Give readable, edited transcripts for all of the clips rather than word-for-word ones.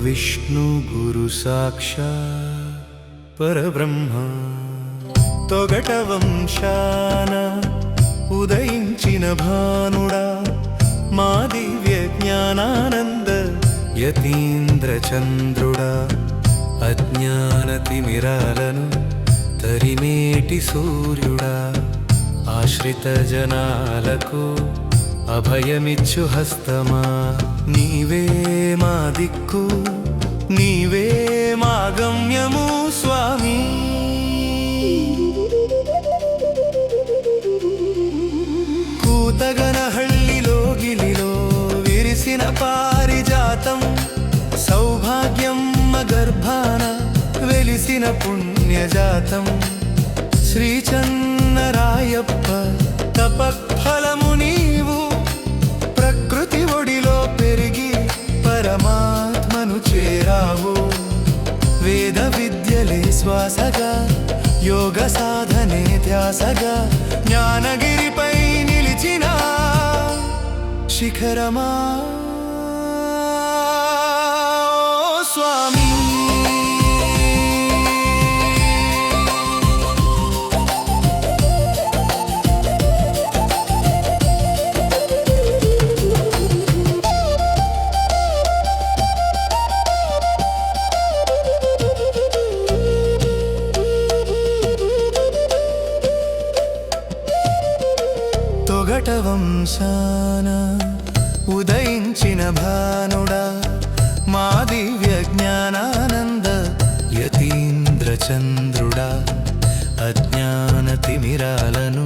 విష్ణు గురు సాక్షాత్ పరబ్రహ్మ తొగట వంశాన ఉదయించిన భానుడా మా దివ్య జ్ఞానానంద యతీంద్ర చంద్రుడా అజ్ఞాన తిమిరాలను తరిమేటి సూర్యుడా ఆశ్రిత జనాలకు అభయమిచ్చు హస్తమా నీవే మా దిక్కు నీవే మా గమ్యము స్వామి కూతగనహళ్ళిలో గిలిలో విరిసిన పారిజాతం సౌభాగ్యం గర్భాన వెలిసిన పుణ్యజాతం శ్రీచన్నరాయప్ప తపఫలము నీవు ప్రకృతి ఒడిలో పెరిగి పరమాత్మను చేరావు వేద విద్యలే శ్వాసగా యోగ సాధనే ధ్యాసగా జ్ఞానగిరిపై నిలిచిన శిఖరమా స్వామి తొగట వంశాన ఉదయించిన భానుడా మా దివ్య జ్ఞానానంద యతీంద్ర చంద్రుడా అజ్ఞాన తిమిరాలను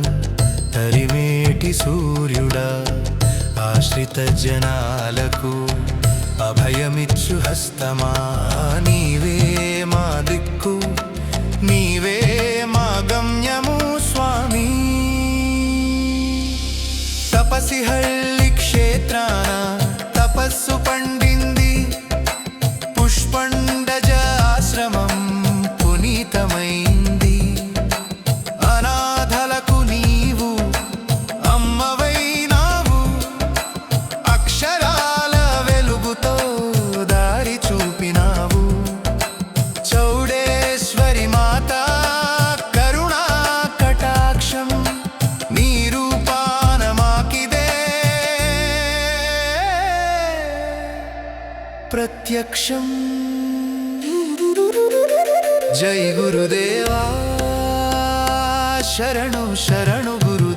తరిమేటి సూర్యుడా ఆశ్రిత జనాలకు అభయమిచ్చు హస్తమా నీవే మా దిక్కు నీవే మా గమ్యము స్వామి తపసిహళ్ళి క్షేత్రాన తపస్సు పండింది పుష్పండజ ఆశ్రమం పునీతమైంది అనాథలకు నీవు అమ్మవైనావు అక్షరాల వెలుగుతో దారి చూపినావు చౌడేశ్వరి మాత కరుణా కటాక్షం నీ రూపాన మాకిదే ప్రత్యక్షం జై గురుదేవా శరణు శరణు గురు